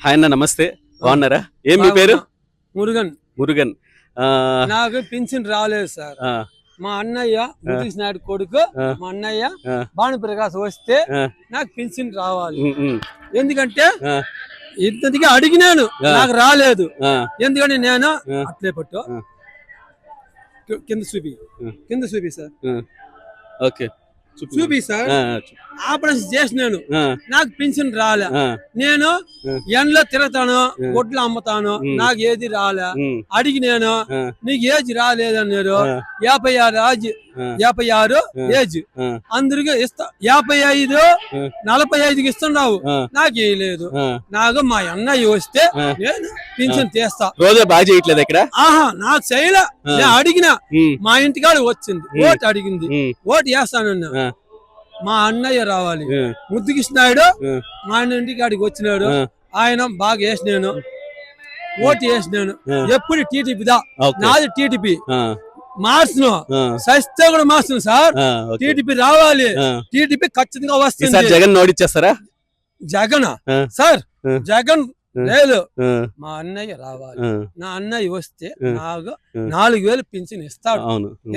Hi అన్న, నమస్తే. బాగున్నారా? ఏం మీ పేరు? మురుగన్. మురుగన్. నాకు పింఛన్ రాలేదు సార్. మా అన్నయ్య ముతీష్ నాయుడు కొడుకు, మా అన్నయ్య భానుప్రకాష్ వస్తే నాకు పింఛన్ రావాలి. ఎందుకంటే ఇంతగా అడిగినాను, నాకు రాలేదు. ఎందుకంటే నేను అట్లే పట్టు కింద చూపి సార్. ఓకే, చూపి సార్. ఆపరేషన్ చేసినాను, నాకు పింఛన్ రాలే. నేను ఎండలో తిరుగుతాను, గొడ్లు అమ్ముతాను, నాకు ఏది రాలే. అడిగి నేను నీకు ఏజ్ రాలేదన్నారు. 56 ఏజ్ అందరికి ఇస్తా, 55 45కి ఇస్తున్నావు, నాకు వేయలేదు. నాకు మా అన్నయ్య వస్తే నేను పింఛన్ తీస్తా. రోజా బాగా చేయట్లేదు ఇక్కడ. నాకు చేయలే. నేను అడిగిన, మా ఇంటికాడ వచ్చింది, ఓటు అడిగింది, ఓటు వేస్తానన్నా. మా అన్నయ్య రావాలి. ముద్దుకృష్ణాయుడు మా అన్న ఇంటికి అడిగి వచ్చినాడు. ఆయన బాగా వేసినాను, ఓటు వేసినాను. ఎప్పుడు టీడీపీదా, నాది టీడీపీ. మార్చును సస్తే కూడా మార్చును సార్. టీడీపీ రావాలి, టీడీపీ ఖచ్చితంగా వస్తుంది. జగన్ ఓడిచ్చేస్తారా? జగన్ సార్, జగన్ లేదు, మా అన్నయ్య రావాలి. నా అన్నయ్య వస్తే నాకు 4000 పింఛన్ ఇస్తాడు.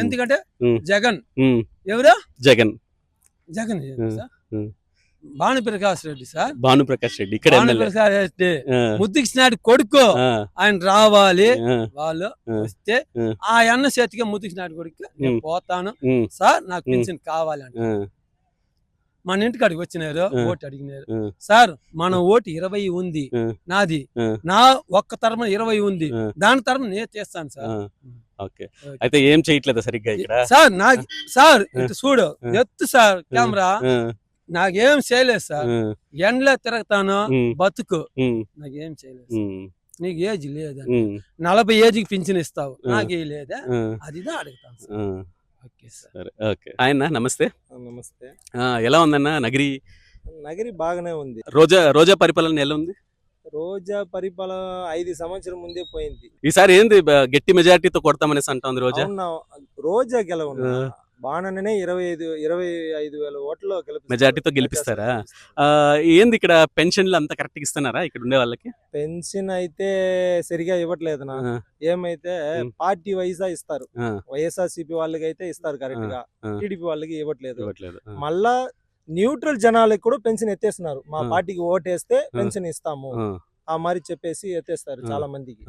ఎందుకంటే జగన్ ఎవరు? జగన్ భానుప్రకాష్ రెడ్డి సార్. భానుప్రకాష్ రెడ్డి ఇక్కడ ముద్దుకృష్ణాయుడు కొడుకు, ఆయన రావాలి. వాళ్ళు వస్తే ఆ అన్న చేతికి ముద్దుకృష్ణాయుడు కొడుకు నేను పోతాను సార్, నాకు పింఛన్ కావాలంట. మన ఇంటికాడికి వచ్చినారు, ఓటు అడిగినారు. సార్ మన ఓటు 20 ఉంది, నాది నా ఒక్క తరపున 20 ఉంది, దాని తరపున నేను చేస్తాను సార్. ఓకే, అయితే ఏం చేయట్లేదు సరిగ్గా ఇక్కడ సార్. నాకు సార్ ఇటు చూడు, ఎత్తు సార్ కెమెరా. నాకేం చేయలేదు సార్. ఎండలో తిరుగుతాను, బతుకు, నాకేం చేయలేదు. నీకు ఏజ్ లేదా, 40 ఏజ్కి పింఛన్ ఇస్తావు, నాకే లేదా, అది అడుగుతాను సార్. ఆయన నమస్తే. నమస్తే. ఎలా ఉందన్న నగరి? నగరి బాగానే ఉంది. రోజా పరిపాలన ఎలా ఉంది? రోజా పరిపాలన 5 సంవత్సరం ముందే పోయింది. ఈసారి ఏంది గట్టి మెజారిటీతో కొడతామనేసి అంటుంది రోజా. రోజా గెలవను, బాణనే 25,000 ఓట్ల మెజారిటీతో గెలిపిస్తారా? ఏంది ఇక్కడ పెన్షన్లు అంతా కరెక్ట్ ఇస్తున్నారా ఇక్కడ ఉండే వాళ్ళకి? పెన్షన్ అయితే సరిగా ఇవ్వట్లేదు నా. ఏమైతే పార్టీ వైజా ఇస్తారు, వైఎస్ఆర్సీపీ వాళ్ళకి అయితే ఇస్తారు కరెక్ట్ గా, టీడీపీ వాళ్ళకి ఇవ్వట్లేదు. మళ్ళా న్యూట్రల్ జనాలకు కూడా పెన్షన్ ఎత్తేస్తున్నారు. మా పార్టీకి ఓటేస్తే పెన్షన్ ఇస్తాము ఆ మరి చెప్పేసి ఎత్తేస్తారు చాలా మందికి.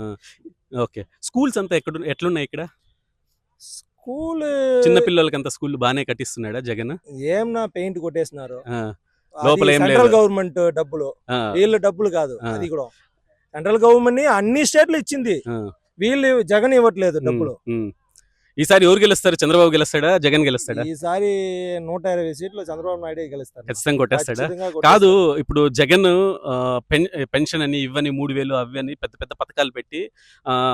ఓకే, స్కూల్స్ అంతా ఎట్లున్నాయి ఇక్కడ? స్కూల్ చిన్న పిల్లలకి అంతా స్కూల్ బాగానే కట్టిస్తున్నాడా జగన్? ఏమన్నా పెయింట్ కొట్టేస్తున్నారు. లోపల సెంట్రల్ గవర్నమెంట్ డబ్బులు, వీళ్ళ డబ్బులు కాదు. అది కూడా సెంట్రల్ గవర్నమెంట్ అన్ని స్టేట్లు ఇచ్చింది, వీళ్ళు జగన్ ఇవ్వట్లేదు డబ్బులు. ఈసారి ఎవరు గెలుస్తారు? చంద్రబాబు గెలుస్తాడా, జగన్ గెలుస్తాడా? ఈసారి 120 సీట్లు చంద్రబాబు నాయుడు గెలుస్తారు. ఖచ్చితంగా కొట్టేస్తాడా? కాదు, ఇప్పుడు జగన్ పెన్షన్ అని ఇవ్వని 3000 అవ్వని పెద్ద పెద్ద పథకాలు పెట్టి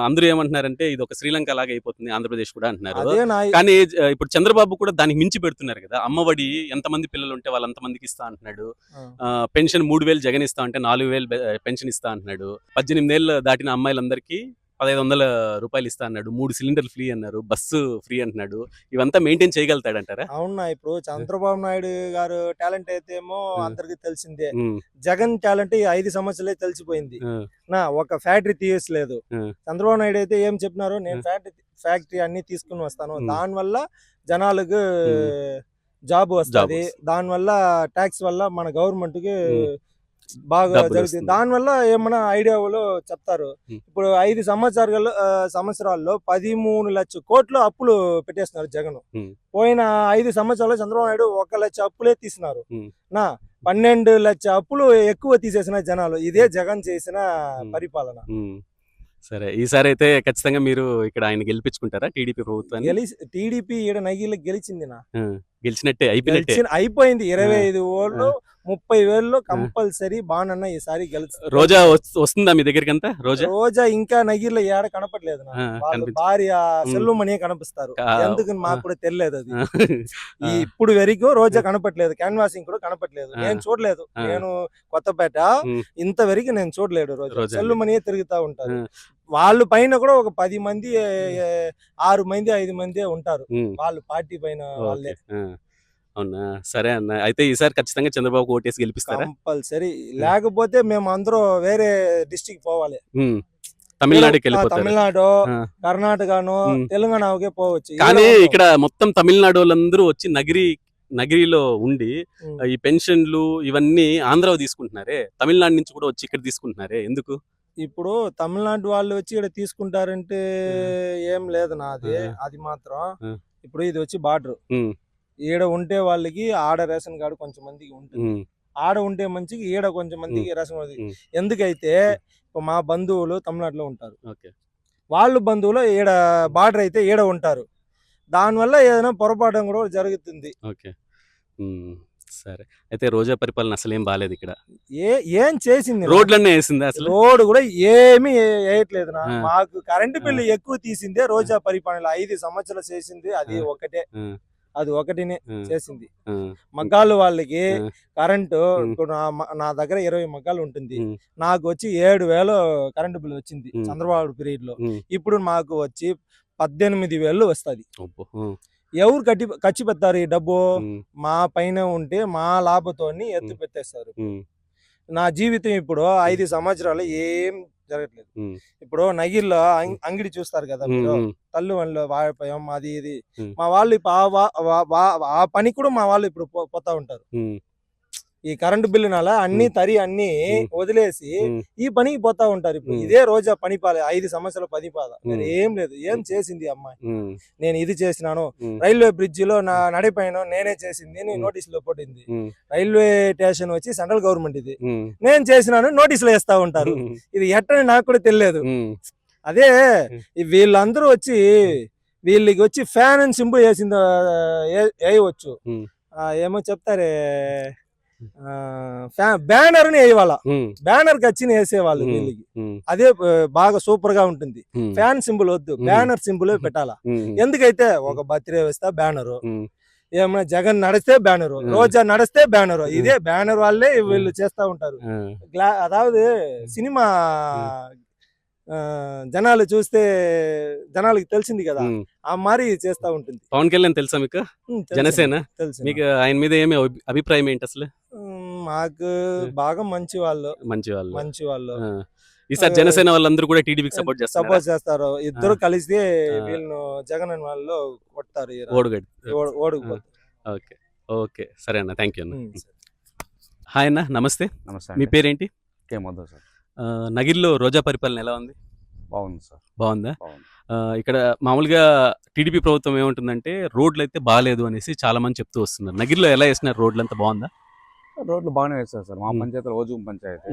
అందరూ ఏమంటున్నారంటే ఇది ఒక శ్రీలంక లాగా అయిపోతుంది ఆంధ్రప్రదేశ్ కూడా అంటున్నారు. కానీ ఇప్పుడు చంద్రబాబు కూడా దానికి మించి పెడుతున్నారు కదా. అమ్మఒడి ఎంతమంది పిల్లలు ఉంటే వాళ్ళంతమందికి ఇస్తా అంటున్నాడు. పెన్షన్ 3000 జగన్ ఇస్తా అంటే 4000 పెన్షన్ ఇస్తా అంటున్నాడు. 18 ఏళ్ళు దాటిన అమ్మాయిలందరికీ 1500 రూపాయలు ఇస్తా అన్నాడు. 3 సిలిండర్లు ఫ్రీ అన్నారు, బస్సు ఫ్రీ అంటున్నాడు. ఇవంతా మెయింటైన్ చేయగలుగుతాడంటారా? అవునా, ఇప్పుడు చంద్రబాబు నాయుడు గారు టాలెంట్ అయితే ఏమో అందరికి తెలిసిందే. జగన్ టాలెంట్ 5 సంవత్సరాలే తెలిసిపోయింది. ఒక ఫ్యాక్టరీ తీయలేదు. చంద్రబాబు నాయుడు అయితే ఏం చెప్పినారు, నేను ఫ్యాక్టరీ అన్ని తీసుకుని వస్తాను, దాని వల్ల జనాలకు జాబ్ వస్తుంది, దాని వల్ల ట్యాక్స్ వల్ల మన గవర్నమెంట్ కి బాగా జరుగుతుంది. దాని వల్ల ఏమన్నా ఐడియాలో చెప్తారు. ఇప్పుడు 5 సంవత్సరాల్లో 13 లక్షల కోట్లు అప్పులు పెట్టేస్తున్నారు జగన్. పోయిన 5 సంవత్సరాల్లో చంద్రబాబు నాయుడు 1 లక్ష అప్పులే తీసినారు. 12 లక్షల అప్పులు ఎక్కువ తీసేసిన జనాలు. ఇదే జగన్ చేసిన పరిపాలన. సరే, ఈసారి అయితే ఖచ్చితంగా మీరు ఇక్కడ ఆయన గెలిపించుకుంటారా టీడీపీ ప్రభుత్వాన్ని? టీడీపీ ఈడ నగిలో గెలిచింది నా, గెలిచినట్టే అయిపోయింది. 25 ఓట్లు 30,000 కంపల్సరీ బాణన్న ఈసారి గెలుస్తుంది. రోజా వస్తుందా మీ దగ్గరికి? అంతా రోజా ఇంకా నగిరిలో ఏడ కనపట్లేదు. భార్య సెల్వమణి కనిపిస్తారు, ఎందుకు మాకు కూడా తెలియలేదు. అది ఇప్పుడు వరకు రోజా కనపట్లేదు, క్యాన్వాసింగ్ కూడా కనపట్లేదు, నేను చూడలేదు. నేను కొత్తపేట ఇంతవరకు నేను చూడలేదు. రోజా సెల్వమణియే తిరుగుతా ఉంటారు. వాళ్ళ పైన కూడా ఒక 10 మంది 6 మంది 5 మంది ఉంటారు, వాళ్ళు పార్టీ పైన వాళ్ళే. అవునా, సరే అన్న. అయితే ఈసారి ఖచ్చితంగా చంద్రబాబు ఓటేసి గెలిపిస్తారా? కంపల్సరీ, లేకపోతే మేము అందరూ వేరే డిస్టిక్ పోవాలి. తమిళనాడుకి వెళ్ళిపోతారు. తమిళనాడు, ఆ. కర్ణాటకను, తెలంగాణకే పోవచ్చు. కానీ ఇక్కడ మొత్తం తమిళనాడు వాళ్ళందరూ వచ్చి నగిరిలో ఉండి ఈ పెన్షన్లు ఇవన్నీ ఆంధ్ర తీసుకుంటున్నారే, తమిళనాడు నుంచి కూడా వచ్చి ఇక్కడ తీసుకుంటున్నారే, ఎందుకు? ఇప్పుడు తమిళనాడు వాళ్ళు వచ్చి ఇక్కడ తీసుకుంటారంటే ఏం లేదు నాది, అది మాత్రం. ఇప్పుడు ఇది వచ్చి బార్డర్, ఈడ ఉంటే వాళ్ళకి ఆడ రేషన్ కార్డు కొంచెం మందికి ఉంటుంది, ఆడ ఉంటే మంచికి ఈడ కొంచెం మందికి రేషన్ కార్డు. ఎందుకైతే మా బంధువులు తమిళనాడులో ఉంటారు, వాళ్ళు బంధువులు ఈడ బార్డర్ అయితే ఈడ ఉంటారు, దానివల్ల ఏదైనా పొరపాటు కూడా జరుగుతుంది. ఓకే, సరే. అయితే రోజా పరిపాలన అసలు ఏం బాగాలేదు ఇక్కడ. ఏం చేసింది? రోడ్లన్నీ వేసింది, అసలు రోడ్ కూడా ఏమీ వేయట్లేదు. మాకు కరెంటు బిల్లు ఎక్కువ తీసిందే రోజా పరిపాలన. 5 సంవత్సరాలు చేసింది అది ఒకటే, అది ఒకటినే చేసింది. మగ్గాలు వాళ్ళకి కరెంటు, ఇప్పుడు నా దగ్గర 20 మగ్గాలు ఉంటుంది, నాకు వచ్చి 7,000 కరెంటు బిల్లు వచ్చింది చంద్రబాబు పీరియడ్ లో. ఇప్పుడు మాకు వచ్చి 18,000 వస్తుంది. ఎవరు ఖర్చు పెడతారు ఈ డబ్బు? మా పైన ఉంటే మా లాభతోని ఎత్తు పెట్టేస్తారు. నా జీవితం ఇప్పుడు 5 సంవత్సరాలు ఏం జరగట్లేదు. ఇప్పుడు నగిరిలో అంగడి చూస్తారు కదా మీరు, తల్లు వాళ్ళు వాడిపోయాం అది ఇది, మా వాళ్ళు ఆ పని కూడా మా వాళ్ళు ఇప్పుడు పోతా ఉంటారు. ఈ కరెంటు బిల్లు నాల అన్ని వదిలేసి ఈ పనికి పోతా ఉంటారు. ఇప్పుడు ఇదే రోజా పనిపాలే 5 సంవత్సరాలు పనిపాల, ఏం లేదు. ఏం చేసింది అమ్మాయి? నేను ఇది చేసినాను, రైల్వే బ్రిడ్జి లో నడిపోయాను నేనే చేసింది అని నోటీసులో పడింది. రైల్వే స్టేషన్ వచ్చి సెంట్రల్ గవర్నమెంట్, ఇది నేను చేసినాను నోటీసులు వేస్తా ఉంటారు. ఇది ఎట్టని నాకు కూడా తెలియదు. అదే వీళ్ళందరూ వచ్చి వీళ్ళకి వచ్చి ఫ్యాన్ అని సింబల్ వేసింది వేయవచ్చు, ఏమో చెప్తారే, బ్యానర్ ని వేయవాళ్ళ, బ్యానర్ కచ్చిని వేసేవాళ్ళు వీళ్ళకి. అదే బాగా సూపర్ గా ఉంటుంది. ఫ్యాన్ సింబల్ వద్దు, బ్యానర్ సింబల్ పెట్టాలా. ఎందుకైతే ఒక బర్త్డే వస్తే బ్యానరు, ఏమన్నా జగన్ నడిస్తే బ్యానరు, రోజా నడిస్తే బ్యానరు, ఇదే బ్యానర్ వాళ్ళే వీళ్ళు చేస్తా ఉంటారు. అதாவது సినిమా జనాలు చూస్తే జనాలకి తెలిసింది కదా, ఆ మరి చేస్తా ఉంటుంది. పవన్ కళ్యాణ్ తెలుసా మీకు? జనసేన తెలుసు. మీకు ఆయన మీద ఏమి అభిప్రాయం ఏంటి అసలు? మాకు బాగా మంచి వాళ్ళు. ఈసారి జనసేన వాళ్ళందరూ కూడా టీడీపీకి సపోర్ట్ చేస్తారు. ఇద్దరు కలిసి వీళ్ళను జగన్ వాళ్ళు కొడతారు, ఓడిపోతారు. ఓకే ఓకే, సరే అన్న, థ్యాంక్ యూ అన్న. హాయ్ అన్న, నమస్తే. మీ పేరేంటి? సార్. నగిరిలో రోజా పరిపాలన ఎలా ఉంది? బాగుంది సార్. బాగుందా? ఇక్కడ మామూలుగా టీడీపీ ప్రభుత్వం ఏముంటుందంటే రోడ్లు అయితే బాగాలేదు అనేసి చాలా మంది చెప్తూ వస్తున్నారు. నగిరిలో ఎలా వేసినారు? రోడ్లు అంతా బాగుందా? రోడ్లు బాగానే వేస్తారు సార్. మా పంచాయతీ ఓజుం పంచాయతీ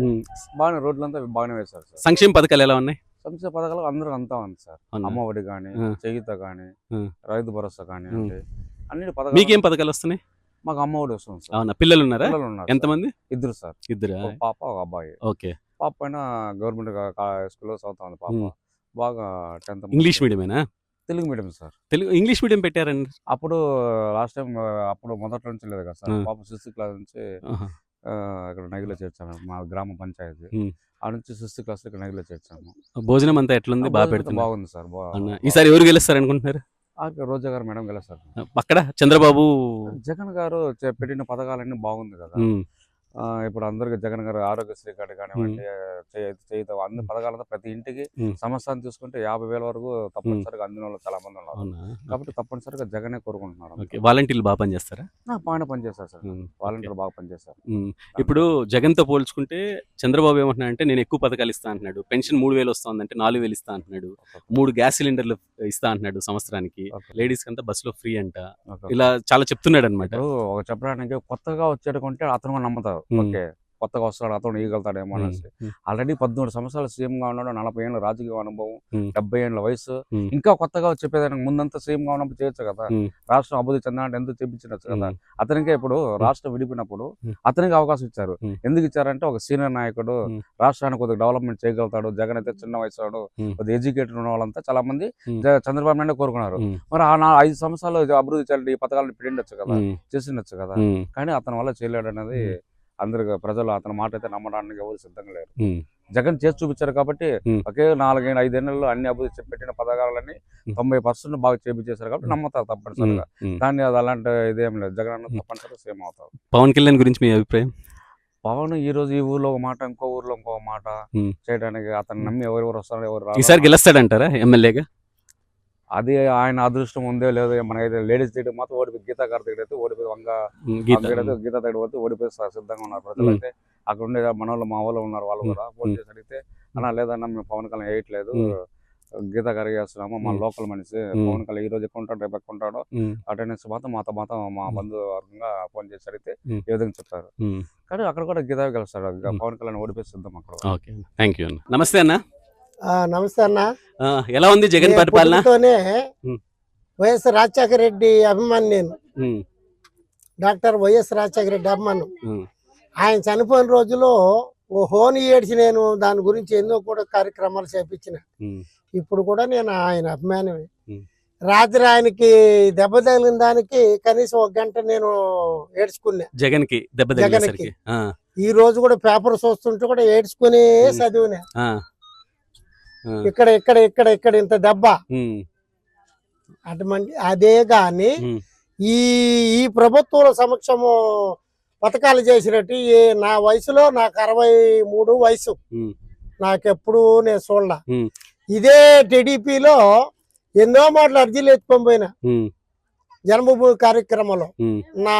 బాగానే రోడ్లు అంతా బాగానే వేస్తారు సార్. సంక్షేమ పథకాలు ఎలా ఉన్నాయి? సంక్షేమ పథకాలు అందరూ అంతా ఉంది సార్. అమ్మ ఒడి కానీ, చేయూత కానీ, రైతు భరోసా కానీ, అన్ని పథకాలు. మీకేం పథకాలు వస్తున్నాయి? మాకు అమ్మ ఒడి వస్తుంది సార్. అవునా, పిల్లలు ఉన్నారా? ఎంతమంది? 2 సార్. 2? ఒక పాప ఒక అబ్బాయి. ఓకే. పాప పైన గవర్నమెంట్ స్కూల్లో చదువుతుంది పాప. బాగా 10th. ఇంగ్లీష్ మీడియమేనా? Telugu medium sir. English medium పెట్టారండి అప్పుడు లాస్ట్ టైం. అప్పుడు మొదటి నుంచి లేదు కదా సార్. పాప 6th క్లాస్ నుంచి ఇక్కడ నగిలో చేర్చాము, మా గ్రామ పంచాయతీ. ఆ నుంచి 6th క్లాస్ ఇక్కడ నగిలో చేర్చాము. భోజనం అంతా ఎట్లుంది? బాగా పెడుతుంది? బాగుంది సార్. ఈసారి ఎవరు గెలుస్తారు అనుకుంటున్నారు? రోజా గారు మేడం గెలుస్తారు. అక్కడ చంద్రబాబు, జగన్ గారు పెట్టిన పథకాలన్నీ బాగుంది కదా. ఇప్పుడు అందరికి జగన్ గారు ఆరోగ్యశ్రీ కార్డు కానివ్వండి, చేయుత, అన్ని పథకాలతో ప్రతి ఇంటికి సంవత్సరాన్ని తీసుకుంటే 50,000 వరకు తప్పనిసరిగా అందిన వాళ్ళు చాలా మంది ఉన్నారు. కాబట్టి తప్పనిసరిగా జగనే కోరుకుంటున్నారు. వాలంటీర్లు బాగా పనిచేస్తారా? బాగానే పనిచేస్తారు సార్. వాలంటీర్లు బాగా పనిచేస్తారు. ఇప్పుడు జగన్ తో పోల్చుకుంటే చంద్రబాబు ఏమంటున్నా అంటే, నేను ఎక్కువ పథకాలు ఇస్తా అంటున్నాడు. పెన్షన్ 3,000 వస్తుందంటే 4,000 ఇస్తా అంటున్నాడు. 3 గ్యాస్ సిలిండర్లు ఇస్తా అంటున్నాడు సంవత్సరానికి. లేడీస్ కంతా బస్ లో ఫ్రీ అంట. ఇలా చాలా చెప్తున్నాడు అనమాట. ఒక చెప్పడానికి కొత్తగా వచ్చేటంటే అతను నమ్ముతారు. ఓకే, కొత్తగా వస్తాడు అతను ఇవ్వగలుగుతాడేమో అనేసి. ఆల్రెడీ 13 సంవత్సరాలు సీఎం గా ఉన్నాడు. 40 ఏళ్ళ రాజకీయ అనుభవం, 70 ఏళ్ళ వయసు. ఇంకా కొత్తగా చెప్పేదానికి ముందంతా సీఎం గా ఉన్నప్పుడు చేయొచ్చు కదా. రాష్ట్రం అభివృద్ధి చెందాలంటే ఎందుకు చెప్పించచ్చు కదా. అతనికే ఇప్పుడు రాష్ట్రం విడిపోయినప్పుడు అతనికి అవకాశం ఇచ్చారు. ఎందుకు ఇచ్చారంటే, ఒక సీనియర్ నాయకుడు రాష్ట్రానికి కొద్దిగా డెవలప్మెంట్ చేయగలుగుతాడు. జగన్ అయితే చిన్న వయసు వాడు, కొద్దిగా ఎడ్యుకేటెడ్ ఉన్న వాళ్ళంతా చాలా మంది చంద్రబాబు నాయుడు కోరుకున్నారు. మరి ఆ 5 సంవత్సరాలు అభివృద్ధి చేయాలంటే ఈ పథకాలను పెట్టిండొచ్చు కదా, చేసిండొచ్చు కదా. కానీ అతని వల్ల చేయలేడు అనేది అందరికి ప్రజలు అతని మాట అయితే నమ్మడానికి ఎవరు సిద్ధంగా లేరు. జగన్ చేసి చూపించారు కాబట్టి ఒకే 4-5 ఏళ్లలో అన్ని అభివృద్ధి పెట్టిన పథకాలన్నీ 90% బాగా చేపించేశారు కాబట్టి నమ్ముతారు తప్పనిసరిగా. కానీ అది అలాంటి ఇదేం లేదు, జగన్ అన్న తప్పనిసరిగా సేమ్ అవుతారు. పవన్ కళ్యాణ్ గురించి మీ అభిప్రాయం? పవన్ ఈ రోజు ఈ ఊర్లో ఒక మాట, ఇంకో ఊర్లో ఇంకో మాట చేయడానికి అతను నమ్మి ఎవరెవరు వస్తారో ఎవరు రారు. ఈసారి గెలుస్తాడంటారా ఎమ్మెల్యేగా? అది ఆయన అదృష్టం ఉందో లేదో. మనకైతే లేడీస్ దగ్గర మాత్రం ఓడిపోయి గీతా గారి దగ్గర అయితే ఓడిపోయి గీతా దగ్గర పోతే ఓడిపోయి సిద్ధంగా ఉన్నారు ప్రజలు. అయితే అక్కడ ఉండే మన వాళ్ళు మా వాళ్ళు ఉన్నారు, వాళ్ళు కూడా ఫోన్ చేసి అడిగితే అన్నా లేదన్నా మేము పవన్ కళ్యాణ్ వేయట్లేదు, గీతా గారికి వేస్తున్నాము, మా లోకల్ మనిషి పవన్ కళ్యాణ్ ఈ రోజు ఎక్కువ ఉంటాడు రేపు ఎక్కువ ఉంటాడు, అటెండెన్స్ మాత్రం మాతో మా బంధువర్గంగా ఫోన్ చేసి అడిగితే ఈ విధంగా చెప్పారు. కానీ అక్కడ కూడా గీతా గెలుస్తాడు, పవన్ కళ్యాణ్ ఓడిపోయి సిద్ధం అక్కడ. థ్యాంక్ యూ అన్న. నమస్తే అన్న. నమస్తే అన్న. ఎలా ఉంది జగన్ పరిపాలన? వైఎస్ రాజశేఖర రెడ్డి అభిమాని నేను, డాక్టర్ వైఎస్ రాజశేఖర రెడ్డి అభిమానం. ఆయన చనిపోయిన రోజులో ఓ హోని ఏడ్చి నేను దాని గురించి ఎన్నో కూడా కార్యక్రమాలు చేపించిన. ఇప్పుడు కూడా నేను ఆయన అభిమానమే. రాత్రి ఆయనకి దెబ్బ తగిలిన దానికి కనీసం 1 గంట నేను ఏడ్చుకున్నా. జగన్ కి దెబ్బ తగిలినసరికి ఈ రోజు కూడా పేపర్ చూస్తుంటే కూడా ఏడ్చుకునే చదివినా. ఇక్కడ ఇక్కడ ఇక్కడ ఇక్కడ ఇంత దెబ్బ అటువంటి అదే గాని ఈ ఈ ప్రభుత్వం సమక్షము పథకాలు చేసినట్టు నా వయసులో నాకు 63 వయసు, నాకెప్పుడు నేను చూడలా. ఇదే టీడీపీలో ఎన్నో మాటలు అర్జీలు ఎత్తుకొని పోయినా జన్మభూమి కార్యక్రమంలో. నా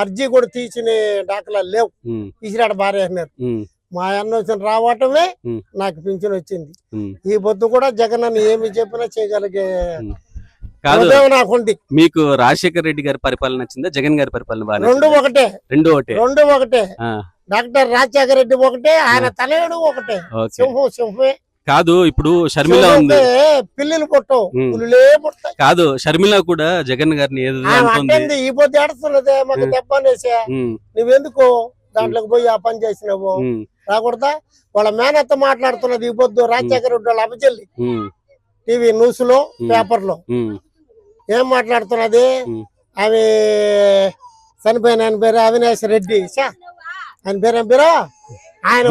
అర్జీ కూడా తీసిన దాఖలాలు లేవు, తీసిరాడు భార్య అన్నారు. మా అన్న వచ్చిన రావటమే నాకు పింఛన్ వచ్చింది. ఈ పొద్దు కూడా జగన్ అని ఏమి చెప్పినా చేయగలిగే నాకుంది. మీకు రాజశేఖర రెడ్డి గారి పరిపాలన నచ్చిందా, జగన్ గారి పరిపాలన? రెండు ఒకటే. రెండు ఒకటే. డాక్టర్ రాజశేఖర రెడ్డి ఒకటే, ఆయన తనయుడు ఒకటే. సింహం సింహమే కాదు. ఇప్పుడు షర్మిల ఉంది, పిల్లలు పుట్టవు, పులులే పుట్టాయి. కాదు షర్మిల కూడా జగన్ గారిని ఈ పొద్దు ఏడుస్తున్నదే మాకు దెబ్బ అనేసా, నువ్వెందుకు దాంట్లోకి పోయి ఆ పని చేసినావు రాకూడదా? వాళ్ళ మేనత్త మాట్లాడుతున్నది ఈ పొద్దు రాజశేఖర రెడ్డి వాళ్ళ అబ్బచెల్లి టీవీ న్యూస్ లో పేపర్ లో ఏం మాట్లాడుతున్నది? ఆమె చనిపోయిన ఆయన పేరు అవినాష్ రెడ్డి, ఆయన పేరు ఆయన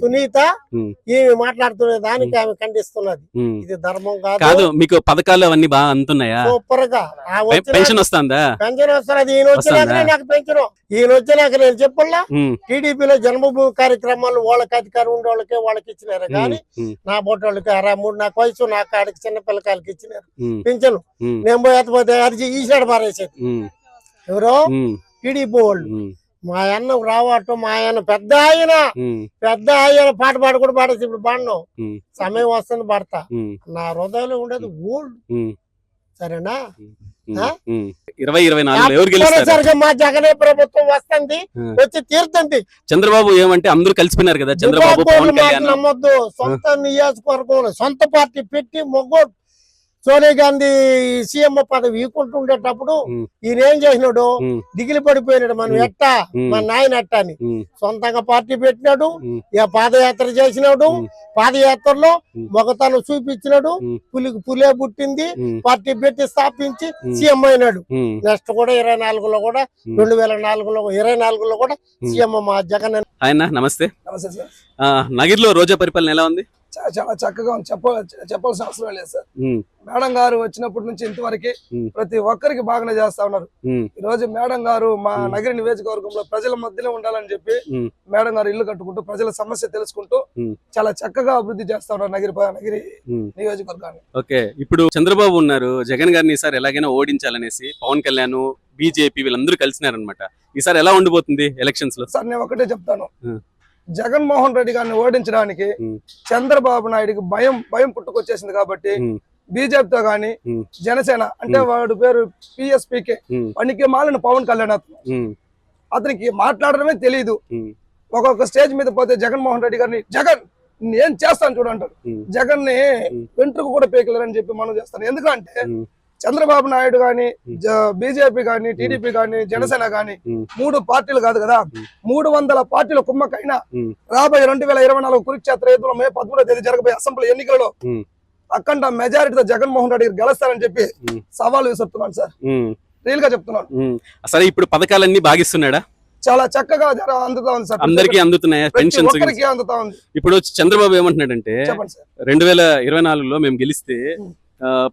సునీత ఈమె మాట్లాడుతున్న దానికి ఆమె ఖండిస్తున్నది. ఇది ధర్మం కాదు. మీకు పథకాలు అవన్నీ బాగా అందుతున్నాయా? సూపర్ గా పెన్షన్ వస్తుందా? పెన్షన్ వస్తున్నది. ఈయన వచ్చినాకనే నాకు పెన్షన్. ఈయన వచ్చినాక నేను చెప్పల్లా టీడీపీలో జన్మభూమి కార్యక్రమాలు వాళ్ళకి అధికారం ఉండే వాళ్ళకే వాళ్ళకి ఇచ్చినారు, కానీ నా బొట్ట వాళ్ళకి 63 నాకు వయసు, నా కాడికి చిన్న పిల్లకాయలకి ఇచ్చినారు పెన్షన్. నేను పోతే అర్జీ ఈసాడు మారేసేది ఎవరో టీడీపీ వాళ్ళు. మా అన్న రావటం, మా ఆయన పెద్ద ఆయన పాట కూడా పాడేసి ఇప్పుడు పాడను, సమయం వస్తుంది పాడతా. నా హృదయంలో ఉండేది ఓల్డ్. సరేనా? 2024 మా జగనే ప్రభుత్వం వస్తుంది, వచ్చి తీరుతుంది. చంద్రబాబు ఏమంటే అందరూ కలిసిపోయినారు కదా, చంద్రబాబు నమ్మొద్దు. సొంత నియోజకవర్గం సొంత పార్టీ పెట్టి మొగ్గోడు సోనియా గాంధీ సీఎం పదవి ఇవ్వకుంటుండేటప్పుడు ఈయన ఏం చేసినాడు? దిగిలి పడిపోయినాడు. మనం ఎట్టా మన నాయన ఎట్టా అని సొంతంగా పార్టీ పెట్టినాడు. ఇక పాదయాత్ర చేసినాడు. పాదయాత్రలో మొగతను చూపించినాడు. పులికి పులే పుట్టింది. పార్టీ పెట్టి స్థాపించి సీఎం అయినాడు. నెక్స్ట్ కూడా 24లో కూడా 2024లో 24లో కూడా సీఎం మా జగన్. ఆయన నమస్తే. నమస్తే సార్. నగిరిలో రోజా పరిపాలన ఎలా ఉంది? చాలా చక్కగా ఉంది. చెప్పాల్సిన అవసరం లేదు సార్. మేడం గారు వచ్చినప్పటి నుంచి ఇంతవరకు ప్రతి ఒక్కరికి బాగానే చేస్తా ఉన్నారు. ఈ రోజు మేడం గారు మా నగరి నియోజకవర్గంలో ప్రజల మధ్యలో ఉండాలని చెప్పి మేడం గారు ఇల్లు కట్టుకుంటూ ప్రజల సమస్య తెలుసుకుంటూ చాలా చక్కగా అభివృద్ధి చేస్తా ఉన్నారు నగరి నియోజకవర్గాన్ని. ఓకే, ఇప్పుడు చంద్రబాబు ఉన్నారు, జగన్ గారిని ఈసారి ఎలాగైనా ఓడించాలనేసి పవన్ కళ్యాణ్ బీజేపీ వీళ్ళందరూ కలిసినారనమాట. ఈసారి ఎలా ఉండిపోతుంది ఎలక్షన్స్ లో? సార్ నేను ఒకటే చెప్తాను, జగన్మోహన్ రెడ్డి గారిని ఓడించడానికి చంద్రబాబు నాయుడుకి భయం పుట్టుకొచ్చేసింది. కాబట్టి బీజేపీతో గాని జనసేన అంటే వాడి పేరు పిఎస్పీకే పనికి మాలిన పవన్ కళ్యాణ్ అతనికి మాట్లాడడమే తెలియదు. ఒక్కొక్క స్టేజ్ మీద పోతే జగన్మోహన్ రెడ్డి గారిని జగన్ ఏం చేస్తాను చూడంటారు. జగన్ ని వెంట్రుకు కూడా పేకలేరని చెప్పి మనం చేస్తాను. ఎందుకంటే చంద్రబాబు నాయుడు గాని బీజేపీ గాని టీడీపీ గాని జనసేన గాని 3 పార్టీలు కాదు కదా, 300 పార్టీల కుమ్మకైనా రాబోయే 2024 కురుక్షేత్ర యుద్ధంలో మే 13వ తేదీ జరగబోయే అసెంబ్లీ ఎన్నికలలో అఖండ మెజారిటీతో జగన్మోహన్ రెడ్డి గెలుస్తారని చెప్పి సవాల్ విసురుతున్నాను సార్. రియల్ గా చెప్తున్నాను. అసలు ఇప్పుడు పథకాలన్నీ బాగిస్తున్నాడా? చాలా చక్కగా అందుతా ఉంది సార్. అందరికీ అందుతున్నాయా ప్రతి పెన్షన్స్? ఒక్కరికి అందుతా ఉంది. ఇప్పుడు చంద్రబాబు ఏమంటున్నాడంటే చెప్పండి సార్. 2024లో మేము గెలిస్తే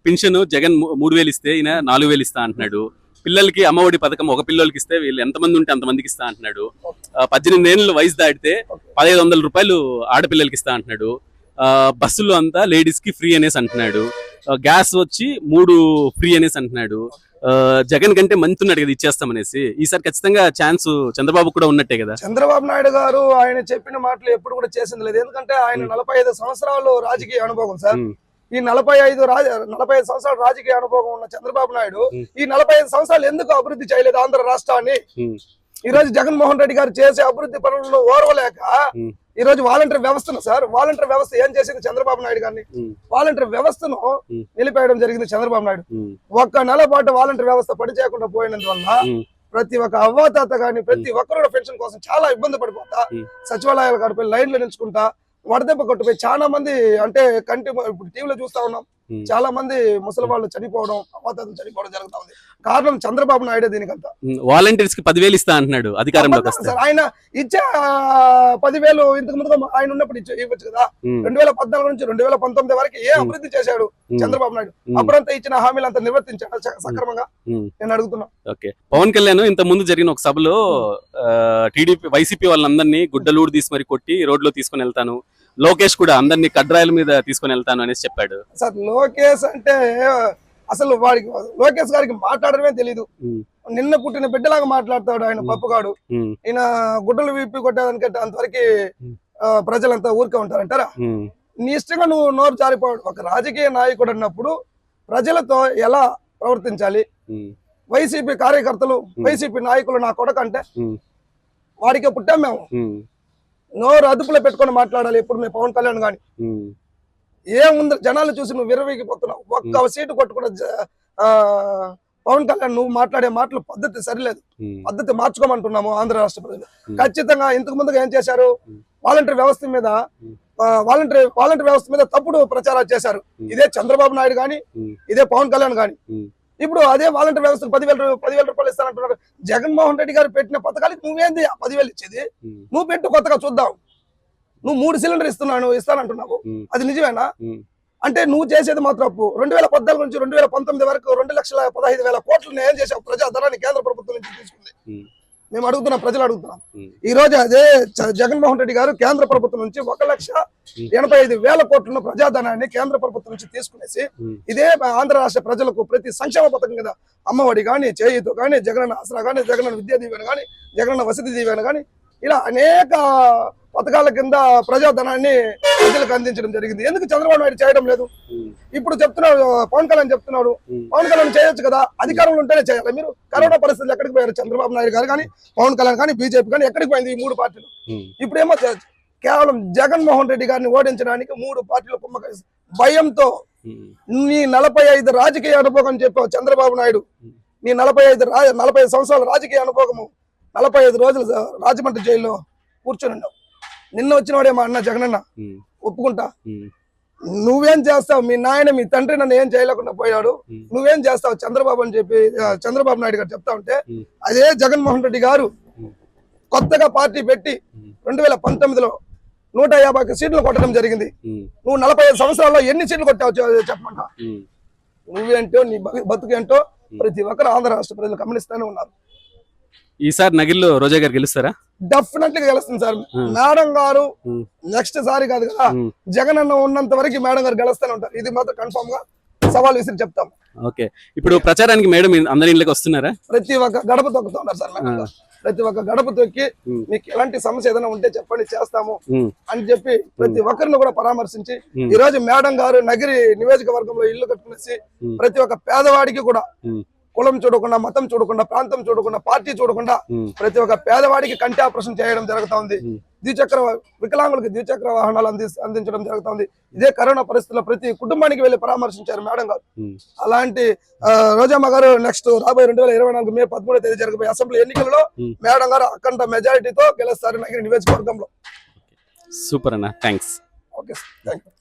పెన్షన్ జగన్ 3,000 ఇస్తే ఈయన 4,000 ఇస్తా అంటున్నాడు. పిల్లలకి అమ్మఒడి పథకం ఒక పిల్లోడికి ఇస్తే వీళ్ళు ఎంతమంది ఉంటే అంతమందికి ఇస్తా అంటున్నాడు. 18 ఏళ్ళు వయసు దాటితే 1,500 రూపాయలు ఆడపిల్లలకి ఇస్తా అంటున్నాడు. బస్సులో అంతా లేడీస్ కి ఫ్రీ అనేసి అంటున్నాడు. గ్యాస్ వచ్చి 3 ఫ్రీ అనేసి అంటున్నాడు. జగన్ కంటే మంచి ఉన్నాడు కదా ఇచ్చేస్తామనేసి. ఈసారి ఖచ్చితంగా ఛాన్స్ చంద్రబాబు కూడా ఉన్నట్టే కదా. చంద్రబాబు నాయుడు గారు ఆయన చెప్పిన మాటలు ఎప్పుడు కూడా చేసింది లేదు. ఎందుకంటే ఆయన 45 సంవత్సరాలు రాజకీయ అనుభవం సార్. ఈ 45 సంవత్సరాల రాజకీయ అనుభవం ఉన్న చంద్రబాబు నాయుడు ఈ 45 సంవత్సరాలు ఎందుకు అభివృద్ధి చేయలేదు ఆంధ్ర రాష్ట్రాన్ని? ఈ రోజు జగన్మోహన్ రెడ్డి గారు చేసే అభివృద్ధి పనులను ఓర్వలేక ఈ రోజు వాలంటీర్ వ్యవస్థను సార్, వాలంటీర్ వ్యవస్థ ఏం చేసింది చంద్రబాబు నాయుడు గారిని? వాలంటీర్ వ్యవస్థను నిలిపేయడం జరిగింది చంద్రబాబు నాయుడు. ఒక్క నెల పాటు వాలంటీర్ వ్యవస్థ పనిచేయకుండా పోయినందువల్ల ప్రతి ఒక్క అవ్వాతాత గాని ప్రతి ఒక్కరు పెన్షన్ కోసం చాలా ఇబ్బంది పడిపోతా సచివాలయాలు గడిపి లైన్లు నిలుచుకుంటా వడదెబ్బ కొట్టుపోయి చాలా మంది అంటే ఇప్పుడు టీవీలో చూస్తా ఉన్నాం, చాలా మంది ముసలి వాళ్ళు చనిపోవడం, అవ్వాతాతలు చనిపోవడం జరుగుతా ఉంది. కారణం చంద్రబాబు నాయుడు. దీనికంతా వాలంటీర్స్ కి 10,000 ఇస్తా అంటున్నాడు అధికారంలోకి వస్తే. ఆయన ఇచ్చే 10,000 ఇంతకు ముందు ఆయన ఉన్నప్పుడు ఇవ్వచ్చు కదా. 2014 నుంచి 2019 వరకు ఏ అభివృద్ధి చేశాడు చంద్రబాబు నాయుడు? అప్పుడంతా ఇచ్చిన హామీలు అంతా నిర్వర్తించాడు సక్రమంగా? నేను అడుగుతున్నా. ఓకే, పవన్ కళ్యాణ్ ఇంత ముందు జరిగిన ఒక సభలో టీడీపీ వైసీపీ వాళ్ళందరినీ గుడ్డలూరు తీసి మరి కొట్టి రోడ్లో తీసుకుని వెళ్తాను, లోకేష్ కూడా అందరినీ కడ్రాయిల మీద తీసుకుని వెళ్తాను అనేసి చెప్పాడు. సార్ లోకేష్ అంటే అసలు వాడికి లోకేష్ గారికి మాట్లాడడమే తెలీదు. నిన్న పుట్టిన బిడ్డలాగా మాట్లాడతాడు ఆయన పప్పుగాడు. ఈయన గుడ్డలు విప్పి కొట్టేదానికంటే అంతవరకు ప్రజలంతా ఊరికే ఉంటారంటారా? నీ ఇష్టంగా నువ్వు నోరు జారిపోవడం. ఒక రాజకీయ నాయకుడు అన్నప్పుడు ప్రజలతో ఎలా ప్రవర్తించాలి? వైసీపీ కార్యకర్తలు వైసీపీ నాయకులు నా కొడకంటే వాడికే పుట్టాం మేము. నోరు అదుపులో పెట్టుకొని మాట్లాడాలి ఎప్పుడు మేము పవన్ కళ్యాణ్ గాని. ఏముంది జనాలు చూసి నువ్వు విర్రవీగిపోతున్నావు. ఒక్క సీటు కొట్టుకున్న పవన్ కళ్యాణ్ నువ్వు మాట్లాడే మాటలు పద్ధతి సరిలేదు. పద్ధతి మార్చుకోమంటున్నాము ఆంధ్ర రాష్ట్ర ప్రజలు. ఖచ్చితంగా ఇంతకు ముందుగా ఏం చేశారు? వాలంటీర్ వ్యవస్థ మీద వాలంటీర్ వ్యవస్థ మీద తప్పుడు ప్రచారాలు చేశారు. ఇదే చంద్రబాబు నాయుడు గాని ఇదే పవన్ కళ్యాణ్ గాని. ఇప్పుడు అదే వాలంటీర్ వ్యవస్థకు 10,000 రూపాయలు ఇస్తానంటున్నారు. జగన్మోహన్ రెడ్డి గారు పెట్టిన పథకాలకి నువ్వేంది 10,000 ఇచ్చేది? నువ్వు పెట్టు, కొత్తగా చూద్దాం. నువ్వు 3 సిలిండర్ ఇస్తానంటున్నావు, అది నిజమేనా? అంటే నువ్వు చేసేది మాత్రం అప్పు. 2014 నుంచి 2019 వరకు 2,15,000 కోట్లు ఏం చేసావు? ప్రజాధనాన్ని కేంద్ర ప్రభుత్వం నుంచి తీసుకుంది. మేము అడుగుతున్నాం, ప్రజలు అడుగుతున్నాం. ఈ రోజు అదే జగన్మోహన్ రెడ్డి గారు కేంద్ర ప్రభుత్వం నుంచి 1,85,000 కోట్లను ప్రజాధనాన్ని కేంద్ర ప్రభుత్వం నుంచి తీసుకునేసి ఇదే ఆంధ్ర రాష్ట్ర ప్రజలకు ప్రతి సంక్షేమ పథకం కదా, అమ్మఒడి గాని, చేయూత గాని, జగనన్న ఆసరా గాని, జగనన్న విద్యా దీవెన గాని, జగనన్న వసతి దీవెన గాని, ఇలా అనేక పథకాల కింద ప్రజాధనాన్ని ప్రజలకు అందించడం జరిగింది. ఎందుకు చంద్రబాబు నాయుడు చేయడం లేదు? ఇప్పుడు చెప్తున్నాడు పవన్ కళ్యాణ్ చెప్తున్నాడు, పవన్ కళ్యాణ్ చేయొచ్చు కదా, అధికారంలో ఉంటేనే చేయాలి. మీరు కరోనా పరిస్థితులు ఎక్కడికి పోయారు? చంద్రబాబు నాయుడు గారు కానీ, పవన్ కళ్యాణ్ కానీ, బీజేపీ కానీ ఎక్కడికి పోయింది ఈ 3 పార్టీలు? ఇప్పుడేమో కేవలం జగన్మోహన్ రెడ్డి గారిని ఓడించడానికి 3 పార్టీలు కుమ్మకేసి భయంతో నీ 45 రాజకీయ అనుభవం చెప్పావు చంద్రబాబు నాయుడు. నీ 45 సంవత్సరాల రాజకీయ అనుభవము 45 రోజులు రాజమండ్రి జైల్లో కూర్చొని ఉన్నావు. నిన్న వచ్చినవాడే మా అన్న జగనన్న, ఒప్పుకుంటా. నువ్వేం చేస్తావు? మీ నాయన మీ తండ్రి నన్ను ఏం చేయలేకుండా పోయాడు, నువ్వేం చేస్తావు చంద్రబాబు అని చెప్పి చంద్రబాబు నాయుడు గారు చెప్తా ఉంటే, అదే జగన్మోహన్ రెడ్డి గారు కొత్తగా పార్టీ పెట్టి 2019లో 150 సీట్లు కొట్టడం జరిగింది. నువ్వు 45 సంవత్సరాల్లో ఎన్ని సీట్లు కొట్టావు చెప్పమంటా? నువ్వేంటో నీ బతుకేంటో ప్రతి ఒక్కరు ఆంధ్ర రాష్ట్ర ప్రజలు గమనిస్తూనే ఉన్నారు. ఈసారి నగిరిలో రోజా గారు గెలుస్తారా? డెఫినెట్లీ గెలుస్తుంది సార్. మేడం గారు నెక్స్ట్ సారి కాదు కదా, జగన్ అన్న ఉన్నంత వరకు మేడం గారు గెలుస్తూనే ఉంటారు. ఇది మాత్రం కన్ఫర్మ్ గా సవాల్ విసిరి చెప్తాం. ఓకే, ఇప్పుడు ప్రచారానికి మేడం అందరి ఇంట్లోకి వస్తున్నారా? ప్రతి ఒక్క గడప తొక్కుతున్నారు సార్. ప్రతి ఒక్క గడప తొక్కి మీకు ఎలాంటి సమస్య ఏదైనా ఉంటే చెప్పండి, చేస్తాము అని చెప్పి ప్రతి ఒక్కరిని కూడా పరామర్శించి ఈ రోజు మేడం గారు నగిరి నియోజకవర్గంలో ఇల్లు కట్టుకునేసి ప్రతి ఒక్క పేదవాడికి కూడా కులం చూడకుండా, మతం చూడకుండా, ప్రాంతం చూడకుండా, పార్టీ చూడకుండా ప్రతి ఒక్క పేదవాడికి కంటి ఆపరేషన్ చేయడం జరుగుతా ఉంది. వికలాంగులకి ద్విచక్ర వాహనాలు అందించడం జరుగుతా ఉంది. ఇదే కరోనా పరిస్థితుల్లో ప్రతి కుటుంబానికి వెళ్లి పరామర్శించారు మేడం గారు. అలాంటి రోజమ్మ గారు నెక్స్ట్ రాబోయే 2024 మే 13వ తేదీ జరగబోయే అసెంబ్లీ ఎన్నికల్లో మేడం గారు అఖండ మెజారిటీతో గెలుస్తారు నగిరి నియోజకవర్గంలో. సూపర్ అన్న, థ్యాంక్స్. Okay, thank you.